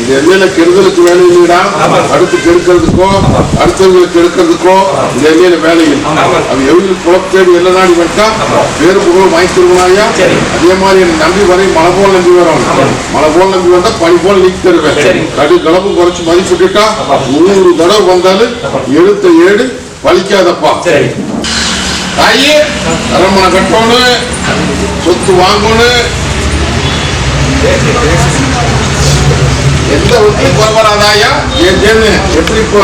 இந்த எல்லையில கெடுதலுக்கு வேலை இல்லைடா, அடுத்து கெடுக்கிறதுக்கோ அடுத்தவங்களுக்கு கெடுக்கிறதுக்கோ இந்த எல்லையில வேலை இல்லை. அது எவ்வளவு குளத்தேடி எல்லை நாடி வந்தா வேறு புகழ் வாங்கி தருவனாயா. அதே மாதிரி எனக்கு நம்பி வரை மழை போல் நம்பி வரும். மழை போல் நம்பி வந்தா பனி போல் நீக்கி தருவேன். கடு கலப்பு குறைச்சு மதிப்பிட்டுட்டா 100 தடவை வந்தாலும் எழுத்த ஏடு வலிக்காதப்பா. தாயே அரமனை கட்டணும், சொத்து வாங்கணும், எந்த வீட்லையும் குறை வராதாயா. ஏன்னு எப்படி இப்போ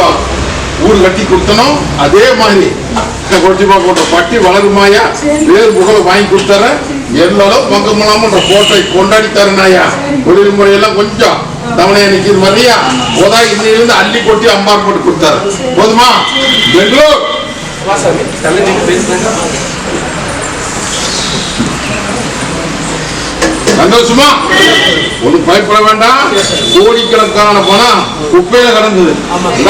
ஊர் கட்டி கொடுத்தனோ அதே மாதிரி கொட்டிப்பா போட்ட பட்டி வளருமாயா. வேறு புகழ வாங்கி கொடுத்தார எல்லாரும் மங்கமலாமன்ற கோட்டை கொண்டாடி தரனாயா. தொழில் முறையெல்லாம் கொஞ்சம் தவணையா நிக்கிற மாதிரியா போதா இன்னிலிருந்து அள்ளி கொட்டி அம்பார் போட்டு கொடுத்தாரு. போதுமா? பெங்களூர் சந்தோஷமா? ஒண்ணு பயப்பட வேண்டாம். கோடிக்கணக்கான பணம் குப்பையில கிடந்தது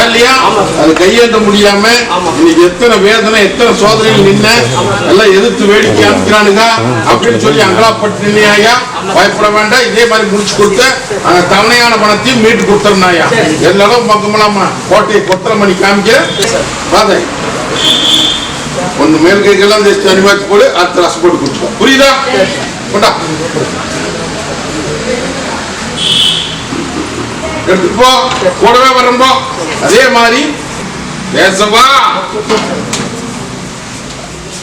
இல்லையா, அது கையேற்ற முடியாம இன்னைக்கு எத்தனை வேதனை எத்தனை சோதனைகள் நின்ன எல்லாம் எதிர்த்து வேடிக்கை அனுப்பிக்கிறானுங்க அப்படின்னு சொல்லி அங்கலாப்பட்டு நின்னையா. பயப்பட வேண்டாம். இதே மாதிரி முடிச்சு கொடுத்த அந்த தவணையான பணத்தையும் மீட்டு கொடுத்துருந்தாயா. எல்லாரும் பக்கமெல்லாம் கோட்டையை கொத்தரை மணி காமிக்க பாதை ஒன்னு மேல் கைக்கெல்லாம் தேய்ச்சி அனுமதி போடு, அடுத்த ரசம் போட்டு கொடுத்துருவோம். புரியுதா? கொண்டா எடுத்துப்போ, கூடவே வரம்போ. அதே மாதிரி பேசவா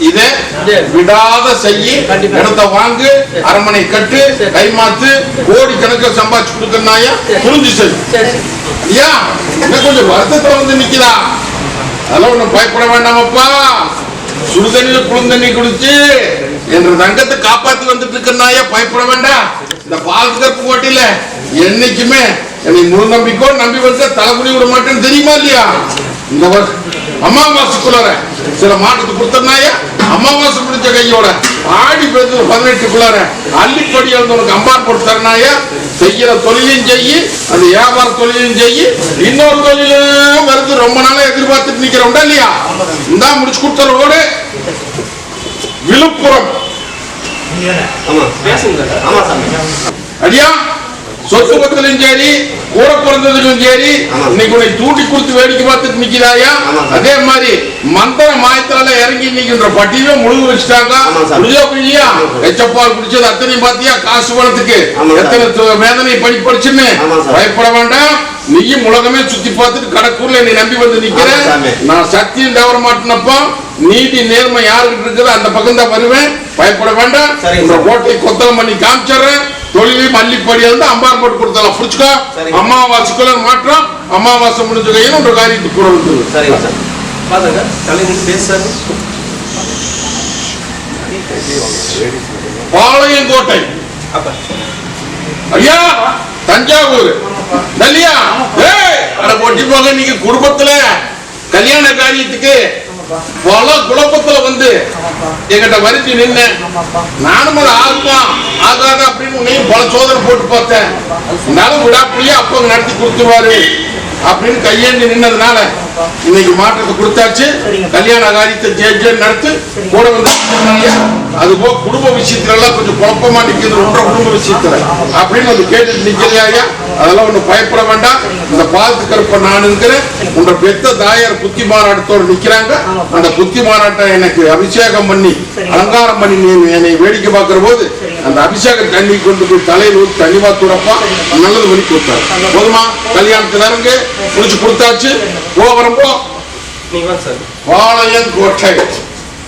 இதை விடாத செய்ய, இடத்தை வாங்கு, அரண்மனை கட்டு, கைமாத்து, கோடி கணக்கில் சம்பாதிச்சு கொடுக்கறாயா. புரிஞ்சு செய்யா. என்ன கொஞ்சம் வருத்தத்தை வந்து நிக்கிறா. அதெல்லாம் ஒண்ணும் பயப்பட வேண்டாமப்பா. சுடுதண்ணில குளிர்தண்ணி குடிச்சு என்ற தங்கத்தை காப்பாத்தி வந்துட்டு இருக்கனாயா. பயப்பட வேண்டாம். இந்த பால் கருப்பு கோட்டையில என்னைக்குமே என்னை முழு நம்பிக்கோ நம்பி வந்து தலைமுடி விட மாட்டேன்னு தெரியுமா இல்லையா. இந்த அமாவாசைக்குள்ளார சில மாட்டுக்கு கொடுத்தனாயா. அமாவாசை பிடிச்ச கையோட ஆடி பெருது 18க்குள்ளார அள்ளிப்படி வந்து உனக்கு அம்பார் போட்டு தரனாயா. செய்யற தொழிலையும் செய்யி, அந்த வியாபார தொழிலையும் செய்யி, இன்னொரு தொழிலும் வருது. ரொம்ப நாளா எதிர்பார்த்துட்டு நிக்கிறோம்டா இல்லையா. இந்தா முடிச்சு கொடுத்த ரோடு விழுப்புரம். அடியா சொத்து பத்திலும் சரி, கூட பிறந்ததுக்கும் சரி, இன்னைக்கு உன்னை தூண்டி கொடுத்து வேடிக்கை பார்த்துட்டு நிக்கிறாயா. அதே மாதிரி மந்திர மாயத்தால இறங்கி நிக்கின்ற பட்டியலும் முழுகு வச்சுட்டாங்க. புரியா? எச்சப்பால் குடிச்சது அத்தனையும் பாத்தியா. காசு பணத்துக்கு எத்தனை வேதனை படிச்சுன்னு பயப்பட வேண்டாம். நீயும் உலகமே சுத்தி பார்த்துட்டு கடற்கூர்ல என்னை நம்பி வந்து நிக்கிறேன். நான் சத்தியம் தவற மாட்டேனப்பா. நீதி நேர்மை யாருக்கிட்ட இருக்குது அந்த பக்கம் தான் வருவேன். பயப்பட வேண்டாம். கோட்டை கொத்தலம் பண்ணி காமிச்சிடுறேன். தொழிலை மல்லிப்படி வந்து அம்பார் போட்டு கொடுத்தலாம். புடிச்சுக்கோ. அமாவாசைக்குள்ள மாற்றம். அமாவாசை முடிஞ்ச கையில் ஒரு காரியத்துக்கு கூட வந்து பாளையங்கோட்டை ஐயா, தஞ்சாவூர் இல்லையா. கொட்டி போக நீங்க குடும்பத்துல கல்யாண காரியத்துக்கு பல குழப்பத்துல வந்து எங்கிட்ட வரிச்சு நின்ன. நானும் அது ஆகுமா ஆகாத அப்படின்னு பல சோதனை போட்டு பார்த்தேன். இருந்தாலும் விடாப்பிள்ளையே அப்ப நடத்தி கொடுத்துருவாரு அப்படின்னு கையேந்தி நின்னதுனால இன்னைக்கு மாற்றத்தை கொடுத்தாச்சு. கல்யாண காரியத்தை ஜெயிச்சு நடத்து கூட வந்து. அது போக குடும்ப விஷயத்துல எல்லாம் கொஞ்சம் குழப்பமா நிக்கிறது. ஒன்றரை குடும்ப விஷயத்துல அப்படின்னு வந்து கேட்டுட்டு நிக்கிறியா. அதெல்லாம் ஒண்ணு பயப்பட வேண்டாம். இந்த பாலத்து கருப்ப நான் இருக்கிறேன். உங்க பெத்த தாயார் புத்தி மாநாட்டத்தோடு நிக்கிறாங்க. அந்த புத்தி மாநாட்டம் எனக்கு அபிஷேகம் பண்ணி அலங்காரம் பண்ணி என்னை வேடிக்கை பார்க்கிற போது அந்த அபிஷேக தண்ணி கொண்டு போய் தலையில் ஊற்றி தண்ணி மாத்துறப்பா நல்லது பண்ணி கொடுத்தாரு. போதுமா? கல்யாணத்துல இருந்து முடிச்சு கொடுத்தாச்சு. போகிறப்போ பாளையங்கோட்டை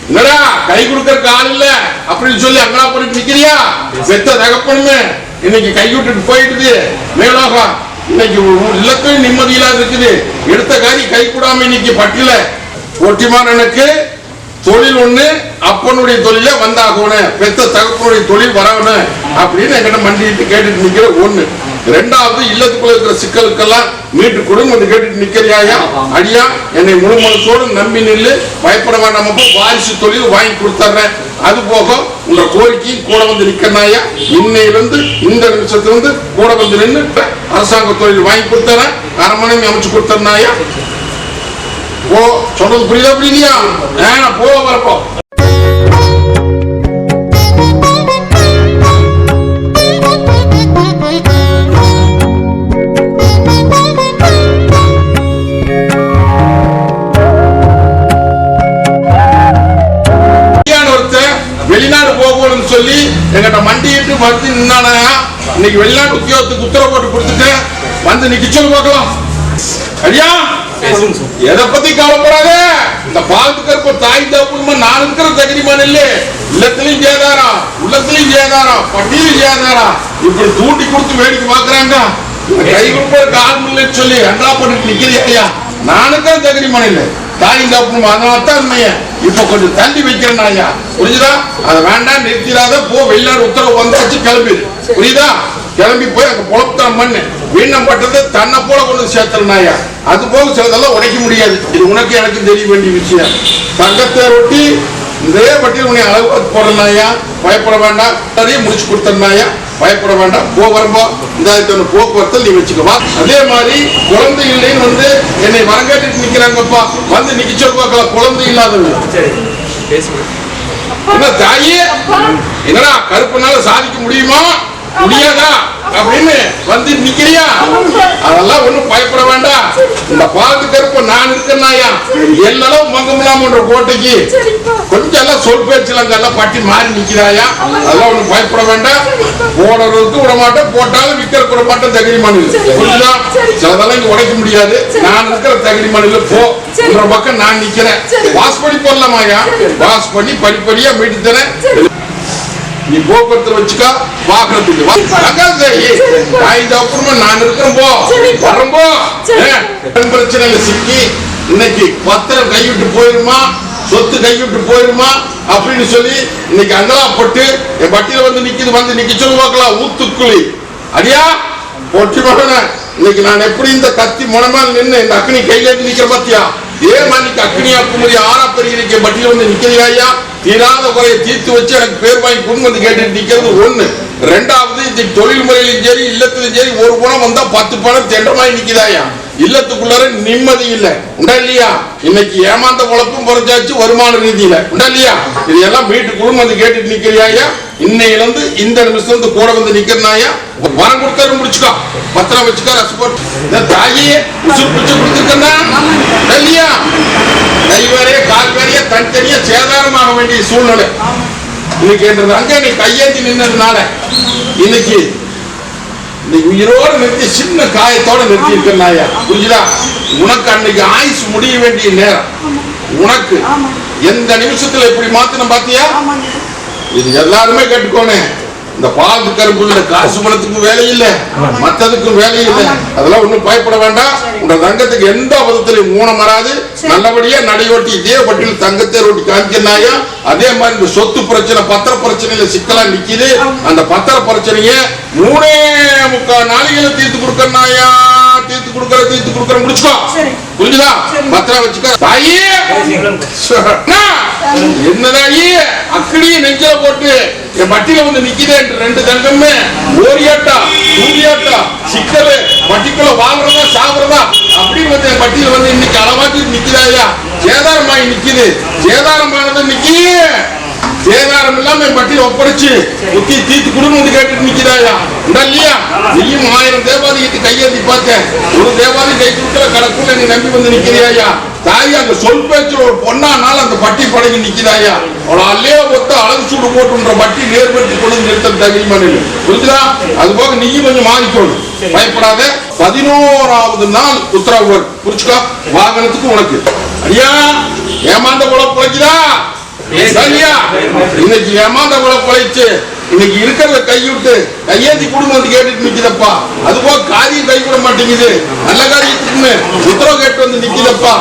என்னடா கை கொடுக்கறதுக்கு ஆள் இல்ல அப்படின்னு சொல்லி அங்கா போட்டு நிக்கிறியா. பெத்த தகப்பனுமே இன்னைக்கு கை விட்டுட்டு போயிடுது. மேலோகம் இன்னைக்கு இல்லத்தையும் நிம்மதியில்லாத இருக்குது. எடுத்த காரி கை கூடாம இன்னைக்கு பட்டியல ஒட்டிமான். எனக்கு தொழில் ஒண்ணு, அப்பனுடைய தொழில வந்தாகணும், பெத்த தகப்பனுடைய தொழில் வரணும் அப்படின்னு என்கிட்ட மண்டிட்டு கேட்டுட்டு நிக்கிற ஒண்ணு. ரெண்டாவது, இல்லத்துக்குள்ள இருக்கிற சிக்கலுக்கெல்லாம் மீட்டு கொடுங்க வந்து கேட்டுட்டு நிக்கிறியா. அடியா என்னை முழு மனசோடு நம்பி நில்லு. பயப்பட வேண்டாமப்போ வாரிசு தொழில் வாங்கி கொடுத்துறேன். அது போக உங்க கோரிக்கையும் கூட வந்து நிக்கிறாயா. இன்னையிலிருந்து இந்த நிமிஷத்துல கூட வந்து நின்று அரசாங்க தொழில் வாங்கி கொடுத்துறேன். அரண்மனை அமைச்சு கொடுத்துறாயா. போ, சொல்றது புரியுதா புரியலையா? போ வரப்போ. நின்று வந்து நின்னானா இன்னைக்கு வெளிநாட்டு உத்தியோகத்துக்கு உத்தரவு போட்டு கொடுத்துட்டேன் வந்து நிக்க சொல்லு பார்க்கலாம். ஐயா எதை பத்தி கவலைப்படாத. இந்த பாலத்துக்கு தாய் தகப்பனுமா நான் இருக்கிற தகுதிமான இல்ல இல்லத்திலையும் சேதாரா உள்ளத்திலையும் சேதாரா பட்டியலும் சேதாரா இப்படி தூண்டி கொடுத்து வேடிக்கை பாக்குறாங்க. கை கொடுப்ப கால் இல்லைன்னு சொல்லி அண்டா பண்ணிட்டு நிக்கிறீ ஐயா நானுக்கும் தகுதிமான இல்லை தாய் தகப்பனுமா அதனால்தான் உண்மைய இப்ப கொஞ்சம் தள்ளி வைக்கிறேன் ஐயா புரியுதா. அதை வேண்டாம் நிறுத்திடாத போ வெளிநாடு உத்தரவு வந்தாச்சு கிளம்பிடு புரியுதா. கிளம்பி போய் அங்க பொழத்தான் மண்ணு வீணம் பட்டது தன்னை போல கொண்டு சேர்த்துறனாயா அது போக சிலதெல்லாம் உடைக்க முடியாது. இது உனக்கு எனக்கு தெரிய வேண்டிய விஷயம். தங்கத்தை ரொட்டி இதே பட்டியல் உன்னை அளவு போடுறனாயா பயப்பட வேண்டாம். நிறைய முடிச்சு கொடுத்தனாயா பயப்பட வேண்டாம். வரும்போ இந்த போக்குவரத்தில் நீ வச்சுக்கவா. அதே மாதிரி குழந்தை இல்லைன்னு வந்து என்னை வரங்கேட்டு நிக்கிறாங்கப்பா வந்து நிக்க சொல்ல பார்க்கலாம். குழந்தை இல்லாதவங்க என்ன தாயே என்னடா கருப்புனால சாதிக்க முடியுமா முடியாதா அப்படின்னு வந்து நிக்கிறியா அதெல்லாம் ஒண்ணும் பயப்பட வேண்டாம். இந்த பாலத்து கருப்பு நான் இருக்கேன்னாயா எல்லாம் மங்கமலாமன்ற கோட்டைக்கு கொஞ்சம் எல்லாம் சொல் பேச்சுலாம் பட்டி மாறி நிக்கிறாயா அதெல்லாம் ஒண்ணும் பயப்பட வேண்டாம். போடுறதுக்கு விட மாட்டேன் போட்டாலும் விற்கிற விட மாட்டேன் தகுதி மாநில புரியுதா. சிலதெல்லாம் இங்க உடைக்க முடியாது. நான் இருக்கிற தகுதி மாநில போ பக்கம் நான் நிக்கிறேன். வாஷ் பண்ணி போடலாமாயா வாஷ் பண்ணி படிப்படியா மீட்டு தரேன். நீ போக்குவரத்துல வச்சுக்கா வாகனத்துக்கு அப்புறமா நான் இருக்கிறப்போ வரம்போ பிரச்சனையில சிக்கி இன்னைக்கு பத்திரம் கைவிட்டு போயிருமா சொத்து கைவிட்டு போயிருமா அப்படின்னு சொல்லி இன்னைக்கு அங்கலாப்பட்டு என் பட்டியல வந்து நிக்குது வந்து நிக்க சொல்லி பார்க்கலாம். ஊத்துக்குழி அடியா பொட்டி மகன இன்னைக்கு நான் எப்படி இந்த கத்தி முனமால் நின்று இந்த அக்னி கையில இருந்து நிக்கிற பாத்தியா இதே மாதிரி அக்னியா குமரி ஆறா பெரிய பட்டியல வந்து நிக்கிறியா தீராத குறையை தீர்த்து வச்சு எனக்கு பேர் வாங்கி கொண்டு வந்து கேட்டு நிக்கிறது ஒண்ணு. ரெண்டாவது இந்த தொழில் முறையிலும் சரி இல்லத்திலும் சரி ஒரு குணம் வந்தா 10 பணம் தெண்டமாய் நிக்குதாயா இல்லத்துக்குள்ளார நிம்மதி இல்ல உண்டா இல்லையா. இன்னைக்கு ஏமாந்த குழப்பம் குறைஞ்சாச்சு வருமான ரீதியில உண்டா இல்லையா. இதெல்லாம் வீட்டுக்குள்ள வந்து கேட்டுட்டு நிக்கிறியா இன்னையில இருந்து இந்த நிமிஷம் வந்து கூட வந்து நிக்கிறனாயா வரம் கொடுத்தாரு முடிச்சுக்கோ பத்திரம் வச்சுக்கோ ரசப்போட் தாயே கொடுத்துருக்கா இல்லையா. கை வேறைய கால் வேறைய தனித்தனியா சேதாரமாக வேண்டிய சூழ்நிலை இன்னைக்கு அங்க நீ கையேந்தி நின்னதுனால இன்னைக்கு உயிரோடு நிறுத்தி சின்ன காயத்தோட நிறுத்தி இருக்கா புரிஞ்சுதா. உனக்கு அன்னைக்கு ஆயுசு முடிய வேண்டிய நேரம் உனக்கு எந்த நிமிஷத்துல எப்படி மாத்தின பாத்தியா. இது எல்லாருமே கேட்டுக்கோனே இந்த பால் கருப்புள்ள காசு பணத்துக்கும் வேலை இல்லை மற்றதுக்கும் வேலை இல்லை. அதெல்லாம் ஒண்ணும் பயப்பட வேண்டாம். உங்க தங்கத்துக்கு எந்த விதத்திலையும் ஊனம் வராது. நல்லபடியா நடையோட்டி இதே பட்டியல் தங்கத்தை ரொட்டி காமிக்கிறாயா. அதே மாதிரி இந்த சொத்து பிரச்சனை பத்திர பிரச்சனையில சிக்கலா நிக்குது. அந்த பத்திர பிரச்சனைய 3.25 நாளைகளை தீர்த்து கொடுக்கறாயா தீர்த்து கொடுக்கற முடிச்சுக்கோ புரிஞ்சுதா. பத்திரம் வச்சுக்க தாயே என்னதாயே அக்கடியே நெஞ்சில போட்டு என் பட்டியல வந்து நிக்குது. 2 தங்கமே ஓரியாட்டா சூரியாட்டா சிக்கலு பட்டிக்குள்ள வாழ்றதா சாப்பிடுறதா அப்படின்னு வந்து என் பட்டியல வந்து இன்னைக்கு அளவாக்கி நிக்குதாயா சேதாரமாயி நிக்குது. சேதாரமானது நிக்கி சேதாரம் இல்லாம என் பட்டியல ஒப்படைச்சு முக்கிய தீர்த்து குடும்பம் வந்து கேட்டுட்டு நிக்கிறாயா இல்லையா. நீயும் 1000 தேவாதிக்கு கையேந்தி பார்த்த ஒரு தேவாதி கை கொடுக்கல கடக்குள்ள நீ நம்பி வந்து நிக்கிறியா தாய். அங்க சொல் பேச்சு ஒரு பொண்ணானால அந்த பட்டி படங்கி நிக்கிறாயா அவளை அல்லையோ ஒத்த அழகு சூடு போட்டுன்ற பட்டி நேர்படுத்தி கொண்டு நிறுத்தம் தகுதிமான புரிஞ்சுதா. அது போக நீயும் கொஞ்சம் மாறிக்கோணும் பயப்படாத. 11வது நாள் உத்தரவு புரிச்சுக்கோ வாகனத்துக்கு உனக்கு ஐயா ஏமாந்த கூட பிழைக்குதா இன்னைக்கு ஏமாந்த கூட பிழைச்சு இன்னைக்கு இருக்கிறத கைவிட்டு கையேந்தி குடும்பம் வந்து கேட்டுட்டு நிக்குதப்பா. அது போக காரியம் கை கூட மாட்டேங்குது நல்ல காரியத்துக்குன்னு உத்தரவு கேட்டு வந்து நிக்குதப்பா.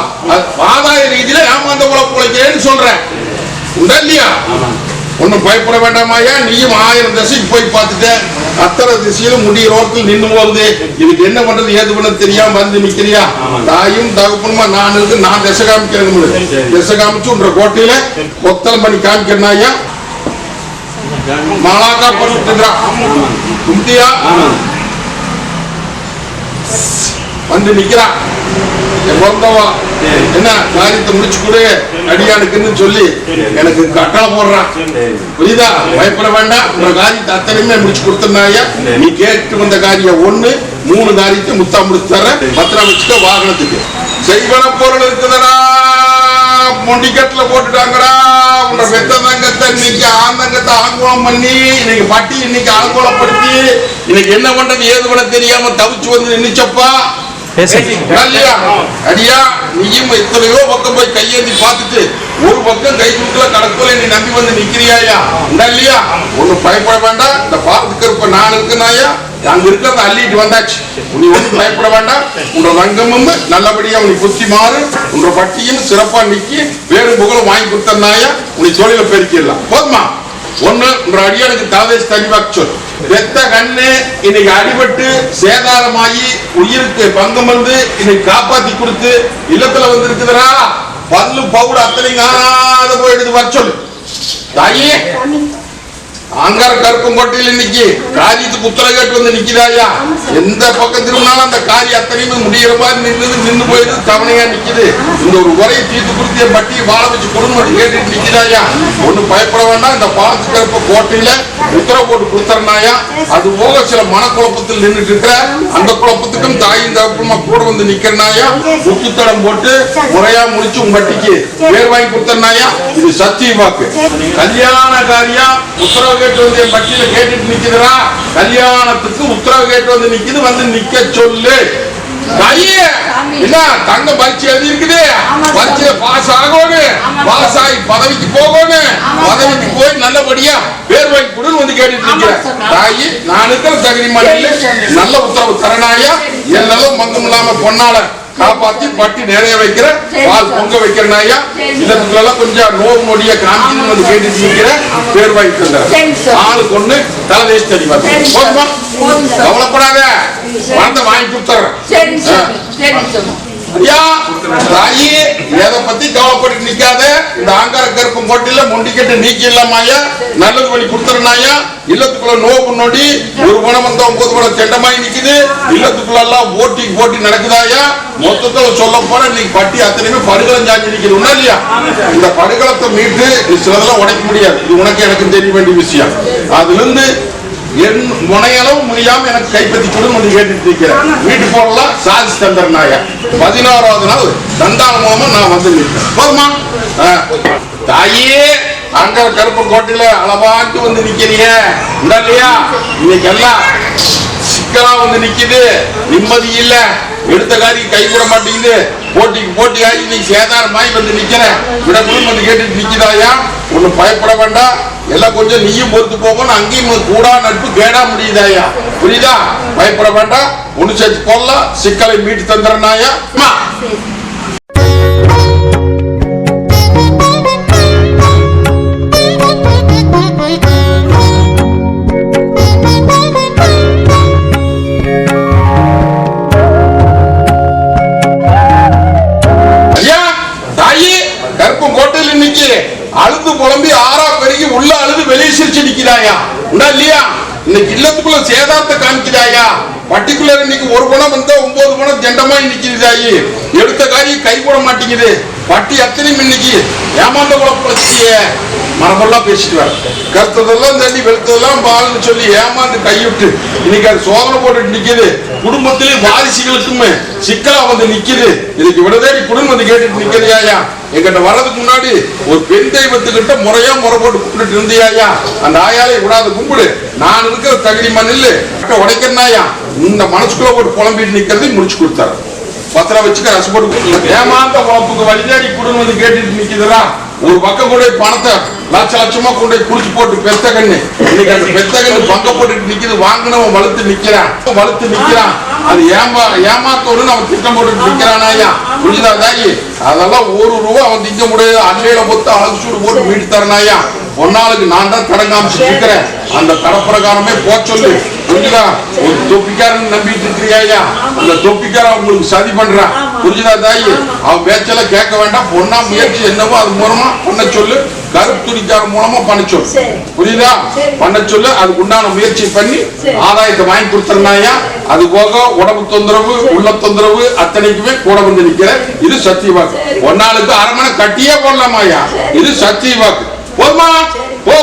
ஆதாய ரீதியில ஏமாந்த கூட பிழைக்கிறேன்னு சொல்றேன் உண்டா இல்லையா. ஒன்னும் பயப்பட வேண்டாமாயா. நீயும் 1000 திசைக்கு போய் பார்த்துட்ட அத்தனை திசையிலும் முடிய ரோட்டில் நின்று போகுது. இதுக்கு என்ன பண்றது ஏது பண்ண தெரியாம வந்து நிக்கிறியா. தாயும் தகப்பனுமா நான் இருக்கு நான் திசை காமிக்கிறேன் திசை காமிச்சு கோட்டையில கொத்தலம் பண்ணி காமிக்கிறேன். மாலாக்கா பண்ணிட்டுக்கிறான் கும்பிட்டியா வந்து நிக்கிறான். என்ன காரியத்தை முடிச்சு கொடு அடியானுக்குன்னு சொல்லி எனக்கு கட்டளை போடுறான் புரியுதா. பயப்பட வேண்டாம். உங்க காரியத்தை அத்தனையுமே முடிச்சு கொடுத்துருந்தாயா. நீ கேட்டு வந்த காரியம் 1 3 காரியத்தை முத்தா முடிச்சு தர பத்திரம் வச்சுக்க வாகனத்துக்கு செய்வன பொருள் இருக்குதுடா மொண்டிக்கட்டுல போட்டுட்டாங்கடா. உங்க பெத்த தங்கத்தை இன்னைக்கு சாந்தங்கத்தை அலங்கோலம் பண்ணி இன்னைக்கு பட்டி இன்னைக்கு அலங்கோலப்படுத்தி இன்னைக்கு என்ன பண்றது ஏது பண்ண தெரியாம தவிச்சு வந்து நின்னுச்சப்பா. அடியா நீயும் எத்தனையோ பக்கம் போய் கையேந்தி பார்த்துட்டு ஒரு பக்கம் கை தூக்கல கடற்கொலை நீ நம்பி வந்து நிக்கிறியாயா இல்லையா? ஒண்ணு பயப்பட வேண்டாம். இந்த பாலத்துக்கு இருப்ப நான் இருக்குனாயா அங்க இருக்கிறத அள்ளிட்டு வந்தாச்சு. நீ ஒன்றும் பயப்பட வேண்டாம். உன்னோட ரங்கமும் நல்லபடியா உனக்கு புத்தி மாறு. உன்னோட பட்டியும் சிறப்பா நிக்கி வேறு புகழும் வாங்கி கொடுத்தனாயா உனி தொழில பெருக்கிடலாம். போதுமா? ஒண்ணு உன்னோட அடியானுக்கு தாவேஸ் தனிவாக்கு சொல். வெத்த கண்ணு இன்னைக்கு அடிபட்டு சேதாரமாயி உயிருக்கு பங்கம் வந்து இன்னைக்கு காப்பாத்தி கொடுத்து இல்லத்துல வந்து இருக்குதுரா பல்லு பவுடு அத்தனையும் காணாத போயிடுது வர சொல்லு. தாயி அங்கார கருப்பங்கோட்டையில் இன்னைக்கு காரியத்துக்கு உத்தரவு கேட்டு வந்து நிக்குதாயா. எந்த பக்கம் திரும்பினாலும் அந்த காரியம் அத்தனையுமே முடிகிற மாதிரி நின்று போயிடுது. தவணையா நிக்குது. இந்த ஒரு உரையை தீர்த்து கொடுத்து பட்டி வாழ வச்சு கொடுன்னு கேட்டுட்டு நிக்குதாயா. ஒண்ணு பயப்பட வேண்டாம். இந்த பாலத்து கருப்ப கோட்டையில உத்தரவு போட்டு கொடுத்தறனாயா. அது போக சில மனக்குழப்பத்தில் நின்றுட்டு இருக்கிற அந்த குழப்பத்துக்கும் தாயும் தகப்பமா கூட வந்து நிக்கிறனாயா. முக்கித்தடம் போட்டு முறையா முடிச்சு உங்க பட்டிக்கு பேர் வாங்கி கொடுத்தறனாயா. இது சத்திய வாக்கு. கல்யாண காரியம் உத்தரவு கேட்டு வந்து என் பட்டியல கேட்டுட்டு நிக்குதுரா. கல்யாணத்துக்கு உத்தரவு கேட்டு வந்து நிக்குது. வந்து நிக்க சொல்லு. என்ன தங்க பரீட்சை எழுதி இருக்குது. பரீட்சையில பாஸ் ஆகணும். பாஸ் ஆகி பதவிக்கு போகணும். பதவிக்கு போய் நல்லபடியா பேர் வாங்கி கொடுன்னு வந்து கேட்டுட்டு நிக்கிறேன். தாயி நான் இருக்கிற தகுதி மலையில நல்ல உத்தரவு தரணாயா. எல்லாம் மங்கம் இல்லாம பொன்னால காப்பாத்தி பட்டி நிறைய வைக்கிற பால் பொங்க வைக்கிறனாயா. இல்லத்துக்குள்ள கொஞ்சம் நோவு நொடிய காமிக்கணும் வந்து கேட்டுட்டு நிக்கிற பேர் வாங்கி தந்தார். ஆளுக்கு ஒண்ணு தலைதேசி தெளிவா. போதுமா? கவலைப்படாத. பணத்தை வாங்கி கொடுத்துறேன். ஐயா தாயி எதை பத்தி கவலைப்பட்டு நிக்காத. இந்த ஆங்கார கருப்பம் கோட்டையில முண்டிக்கிட்டு நீக்கி இல்லாமாயா நல்லது பண்ணி கொடுத்துறனாயா. இல்லத்துக்குள்ள நோவு நொடி ஒரு பணம் வந்தா 9 பணம் செண்டமாயி நிக்குது. இல்லத்துக்குள்ள எல்லாம் போட்டி நடக்குதாயா. மொத்தத்துல சொல்ல போன இன்னைக்கு பட்டி அத்தனையுமே படுகளம் சாஞ்சி நிக்குது. ஒண்ணா இல்லையா? இந்த படுகளத்தை மீட்டு சிலதெல்லாம் உடைக்க முடியாது. இது உனக்கு எனக்கு தெரிய வேண்டிய விஷயம். அதுல இருந்து என் முனையளவு முடியாம எனக்கு கைப்பற்றி கொடுன்னு வந்து கேட்டுட்டு இருக்கிறேன். வீட்டு போடலாம் சாதிச்சு தந்தர்னாயா. 16வது நாள் தந்தான மூலமா நான் வந்து நிற்பேன். போதுமா? தாயே அங்க கருப்பன் கோட்டையில அளவாட்டு வந்து நிக்கிறீங்க இல்லையா? இன்னைக்கு எல்லாம் சிக்கலா வந்து நிக்குது. நிம்மதி இல்ல. எடுத்த காரியம் கை கூட மாட்டேங்குது. போட்டி ஆகி இன்னைக்கு சேதாரமாயி வந்து நிக்கிறேன். விடக்குழுன்னு வந்து கேட்டுட்டு நிக்குதாயா. ஒண்ணு பயப்பட வேண்டாம். எல்லாம் கொஞ்சம் நீயும் பொறுத்து போகணும். அங்கேயும் கூடா நட்பு கேடா முடியுதாயா. புரியுதா? பயப்பட வேண்டாம். ஒண்ணு சேர்த்து போடலாம். சிக்கலை மீட்டு தந்துறனாயா. அழுது புலம்பி ஆறா பெருகி உள்ள அழுது வெளியே சிரிச்சு நிக்கிறாயா. உண்டா இல்லையா? இன்னைக்கு இல்லத்துக்குள்ள சேதாரத்தை காமிக்கிறாயா. பர்டிகுலர் இன்னைக்கு ஒரு பணம் வந்தா 9 பணம் ஜெண்டமாய் நிக்கிறாயி. எடுத்த காரியம் கை கூட மாட்டேங்குது. பட்டி அத்தனையும் இன்னைக்கு ஏமாந்த குழப்பத்திய மரபெல்லாம் பேசிட்டு வர கருத்ததெல்லாம் தண்ணி வெளுத்ததெல்லாம் பால்னு சொல்லி ஏமாந்து கைவிட்டு இன்னைக்கு அது சோதனை போட்டு நிக்குது. குடும்பத்திலே வாரிசுகளுக்குமே சிக்கலா வந்து நிக்குது. இதுக்கு விடதேடி குடும்பம் வந்து கேட்டுட்டு நிக்கிறதாயா. எங்கிட்ட வர்றதுக்கு முன்னாடி ஒரு பெண் தெய்வத்துக்கிட்ட முறை போட்டு கும்பிட்டு இருந்தியாயா. அந்த ஆயாலே விடாத கும்பிடு. நான் இருக்கிற தகுதி மண்ணில் உடைக்கிறனாயா. இந்த மனசுக்குள்ள போட்டு புலம்பிட்டு நிக்கிறதை முடிச்சு கொடுத்தாரு. பத்திரம் வச்சுக்க ரசம் போட்டு ஏமாந்த உழப்புக்கு வழிதாடி குடும்பம் வந்து கேட்டுட்டு நிக்குதுரா. ஒரு பக்கம் கூட பணத்தை லட்சமா கொண்டு குடிச்சு போட்டு பெத்த கண்ணு இன்னைக்கு அந்த பெத்த கண்ணு பங்க போட்டுட்டு நிக்குது. வாங்கினவன் வலுத்து நிக்கிறான். அது ஏமாத்தோடு அவன் திட்டம் போட்டுட்டு நிக்கிறானாயா. புரியுதா தாயி? அதெல்லாம் ₹1 அவன் திங்க முடியாது. அன்னையில பொத்து அழகு சூடு போட்டு மீட்டு தரனாயா. பொன்னாளுக்கு நான் தான் கடன் காமிச்சுட்டு இருக்கிறேன். அந்த கடப்பிரகாரமே போ சொல்லு. புரிஞ்சுதா? ஒரு தொப்பிக்காரன் நம்பிட்டு இருக்கிறியா. அந்த தொப்பிக்காரன் உங்களுக்கு சதி பண்றான். புரிஞ்சுதா தாயி? அவன் பேச்செல்லாம் கேட்க வேண்டாம். பொண்ணா முயற்சி என்னவோ அது மூலமா பண்ண சொல்லு. கருப்பு துணிக்கார மூலமா பண்ண சொல்லு. புரியுதா? பண்ண சொல்லு. அதுக்கு உண்டான முயற்சி பண்ணி ஆதாயத்தை வாங்கி கொடுத்துறனாயா. அது போக உடம்பு தொந்தரவு உள்ள தொந்தரவு அத்தனைக்குமே கூட வந்து நிக்கிற. இது சத்திய வாக்கு. ஒன்னாளுக்கு அரமனை கட்டியே போடலாமாயா. இது சத்திய வாக்கு. போதுமா? போ.